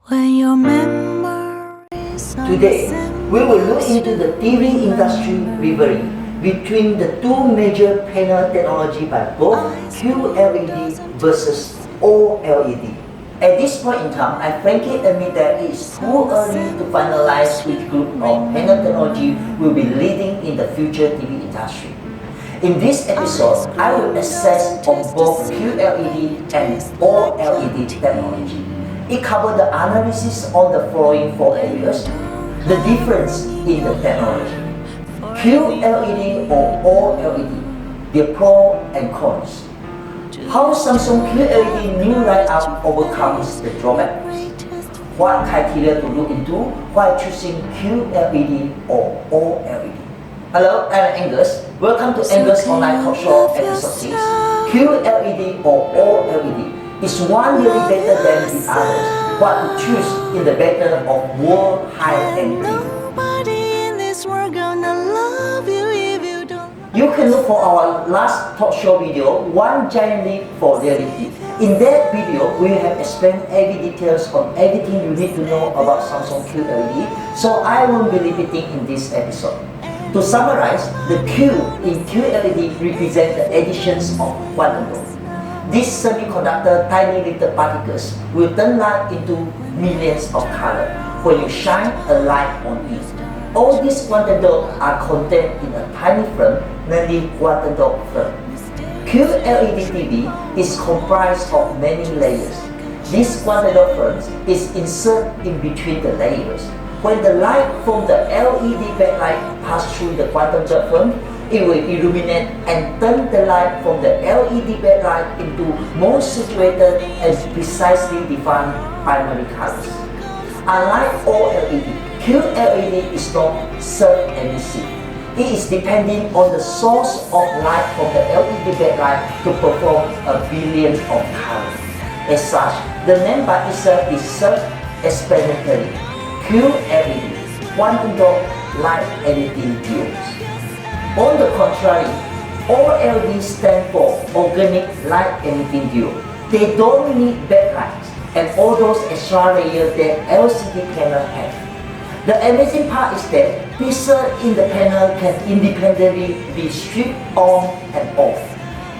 when your memories are Today, we will look into the TV industry rivalry between the two major panel technology by both QLED versus OLED. At this point in time, I frankly admit that it is too early to finalize which group of panel technology will be leading in the future TV industry. In this episode, I will assess on both QLED and OLED technology. It covers the analysis on the following four areas: the difference in the technology, QLED or OLED, their pros and cons, how Samsung QLED new lineup overcomes the drawbacks, what criteria to look into while choosing QLED or OLED. Hello, I'm Angus. Welcome to Angus Online Talkshow Ep.6. QLED or OLED is one really better than the others. What to choose in the battle of world high-end TV. You can look for our last talk show video, One Giant Leap for Reality. In that video, we have explained every details on everything you need to know about Samsung QLED, so I won't be repeating in this episode. To summarize, the Q in QLED represent the additions of quantum dot. These semiconductor tiny little particles will turn light into millions of colors when you shine a light on it. All these quantum dots are contained in a tiny film, namely quantum dot film. QLED TV is comprised of many layers. This quantum dot film is inserted in between the layers. When the light from the LED backlight passes through the quantum dot film, it will illuminate and turn the light from the LED backlight into more situated and precisely defined primary colors. Unlike OLED, QLED is not self-emissive. It is depending on the source of light from the LED backlight to perform a billion of colors. As such, the name by itself is self-explanatory. QLED, quantum dot light emitting diodes. On the contrary, OLED stands for organic light emitting diode. They don't need backlights and all those extra layers that LCD panel have. The amazing part is that pixels in the panel can independently be switched on and off.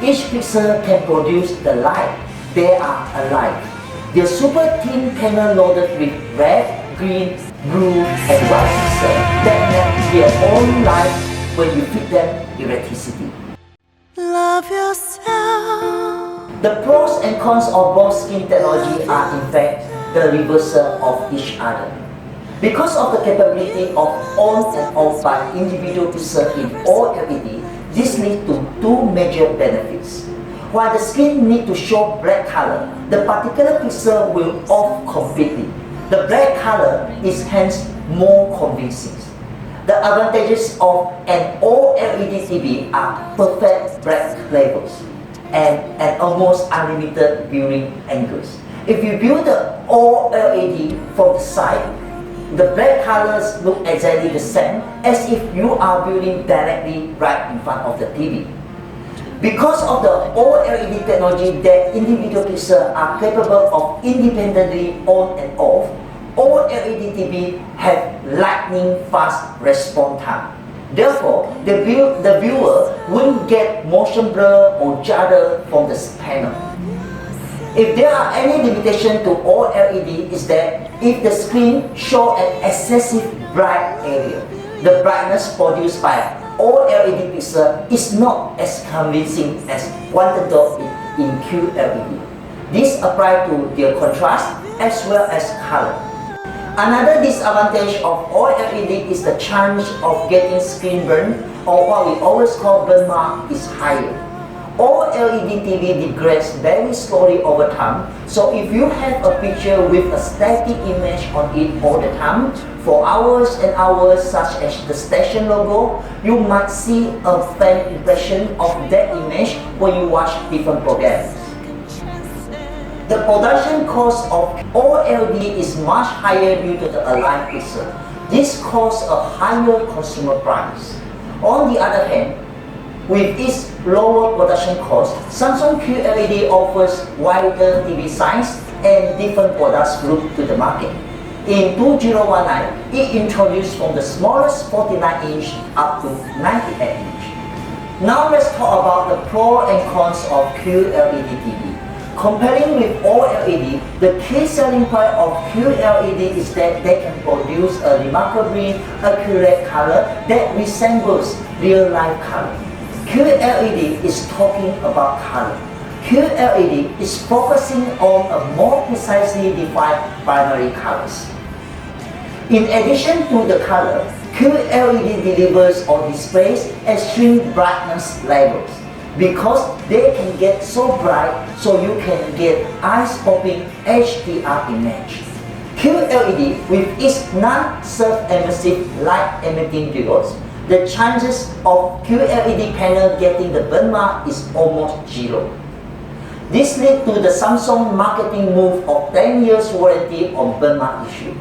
Each pixel can produce the light they are alive. The super thin panel loaded with red, green, blue, and white pixels that make their own light when you feed them electricity. Love yourself. The pros and cons of both skin technology are in fact the reversal of each other. Because of the capability of on and off by individual pixels in OLED, this leads to two major benefits. While the screen needs to show black color, the particular pixel will off completely. The black color is hence more convincing. The advantages of an OLED TV are perfect black levels and an almost unlimited viewing angles. If you view the OLED from the side, the black colors look exactly the same as if you are viewing directly right in front of the TV. Because of the OLED technology that individual pixels are capable of independently on and off, OLED TV have lightning fast response time. Therefore, the viewer won't get motion blur or judder from the panel. If there are any limitation to OLED is that if the screen shows an excessive bright area, the brightness produced by OLED pixel is not as convincing as quantum dot in QLED. This applies to their contrast as well as color. Another disadvantage of OLED is the chance of getting screen burn, or what we always call burn mark, is higher. OLED TV degrades very slowly over time, so if you have a picture with a static image on it all the time, for hours and hours, such as the station logo, you might see a faint impression of that image when you watch different programs. The production cost of OLED is much higher due to the aligned pixel. This causes a higher consumer price. On the other hand, with its lower production cost, Samsung QLED offers wider TV size, and different products grouped to the market. In 2019, it introduced from the smallest 49-inch up to 98-inch. Now let's talk about the pros and cons of QLED TV. Comparing with OLED, the key selling point of QLED is that they can produce a remarkably accurate color that resembles real-life color. QLED is talking about color. QLED is focusing on a more precisely defined binary colors. In addition to the color, QLED delivers or displays extreme brightness levels because they can get so bright so you can get eyes-popping HDR image. QLED with its non-self-emissive light-emitting diodes, the chances of QLED panel getting the burn mark is almost zero. This led to the Samsung marketing move of 10 years warranty on burn mark issue.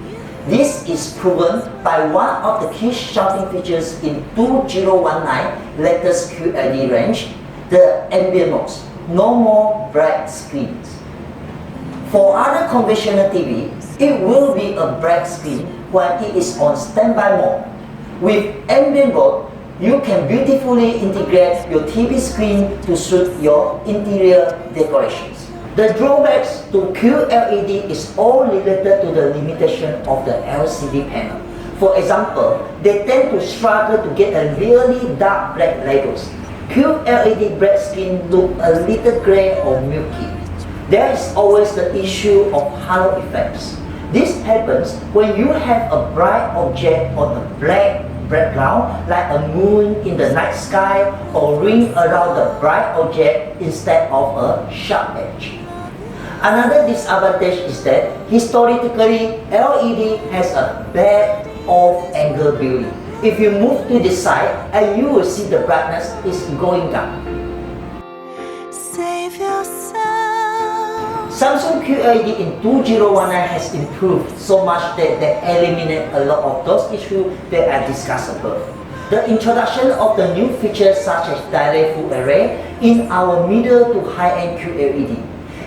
This is proven by one of the key shouting features in 2019 latest QLED range, the ambient mode, no more bright screens. For other conventional TV, it will be a bright screen when it is on standby mode. With ambient mode, you can beautifully integrate your TV screen to suit your interior decorations. The drawbacks to QLED is all related to the limitation of the LCD panel. For example, they tend to struggle to get a really dark black labels. QLED black skin look a little grey or milky. There is always the issue of halo effects. This happens when you have a bright object on a black background like a moon in the night sky or ring around the bright object instead of a sharp edge. Another disadvantage is that historically LED has a bad off-angle viewing. If you move to the side, and you will see the brightness is going down. Save yourself. Samsung QLED in 2019 has improved so much that they eliminate a lot of those issues that I discussed above. The introduction of the new features such as direct full array in our middle to high-end QLED.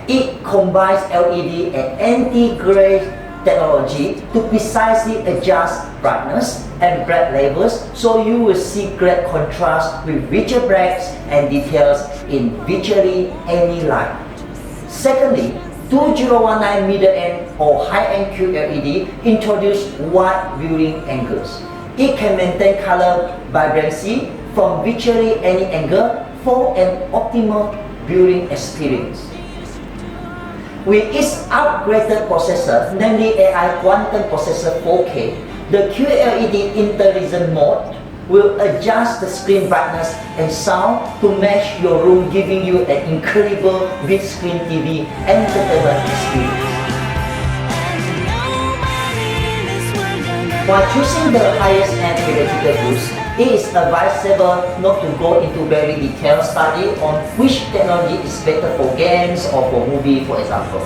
It combines LED and anti-glare technology to precisely adjust brightness and bright levels so you will see great contrast with richer blacks and details in virtually any light. Secondly, 2019 middle-end or high-end QLED introduced wide viewing angles. It can maintain color vibrancy from virtually any angle for an optimal viewing experience. With its upgraded processor, namely AI Quantum Processor 4K, the QLED IntelliGen mode will adjust the screen brightness and sound to match your room, giving you an incredible big screen TV entertainment experience. While choosing the highest end electrical goods, it is advisable not to go into very detailed study on which technology is better for games or for movie, for example.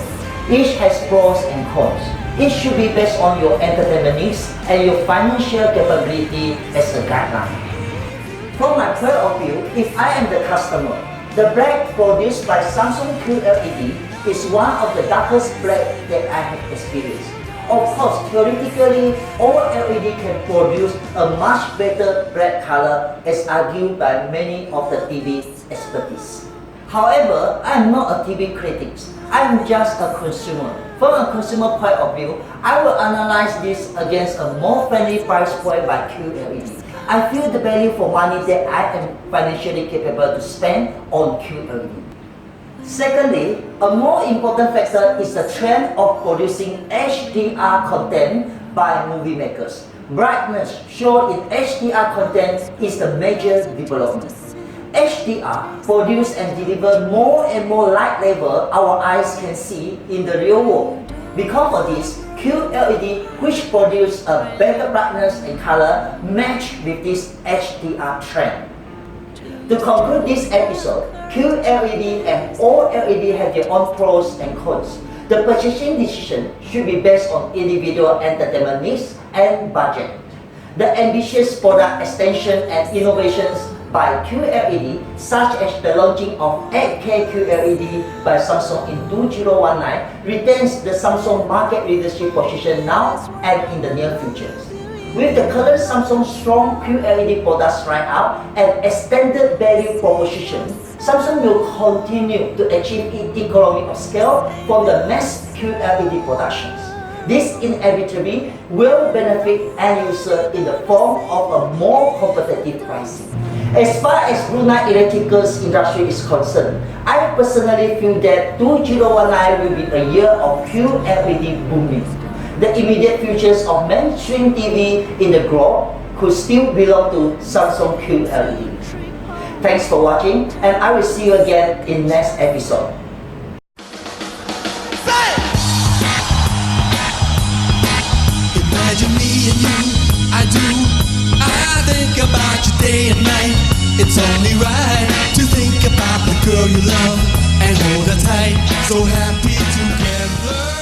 Each has pros and cons. It should be based on your entertainment needs and your financial capability as a guideline. From my point of view, if I am the customer, the black produced by Samsung QLED is one of the darkest black that I have experienced. Of course, theoretically, OLED can produce a much better black color as argued by many of the TV experts. However, I am not a TV critic. I am just a consumer. From a consumer point of view, I will analyze this against a more friendly price point by QLED. I feel the value for money that I am financially capable to spend on QLED. Secondly, a more important factor is the trend of producing HDR content by movie makers. Brightness shown in HDR content is the major development. HDR produce and deliver more and more light level our eyes can see in the real world. Because of this, QLED, which produce a better brightness and color, match with this HDR trend. To conclude this episode, QLED and OLED have their own pros and cons. The purchasing decision should be based on individual entertainment needs and budget. The ambitious product extension and innovations by QLED, such as the launching of 8K QLED by Samsung in 2019, retains the Samsung market leadership position now and in the near future. With the current Samsung strong QLED products lineup and extended value proposition, Samsung will continue to achieve economy of scale from the mass QLED productions. This inevitably will benefit end users in the form of a more competitive pricing. As far as Brunei electricals industry is concerned, I personally feel that 2019 will be a year of QLED booming. The immediate futures of mainstream TV in the globe could still belong to Samsung QLED. Thanks for watching, and I will see you again in next episode. Imagine me and you, I do. I think about you day and night. It's only right to think about the girl you love and hold her tight. So happy together.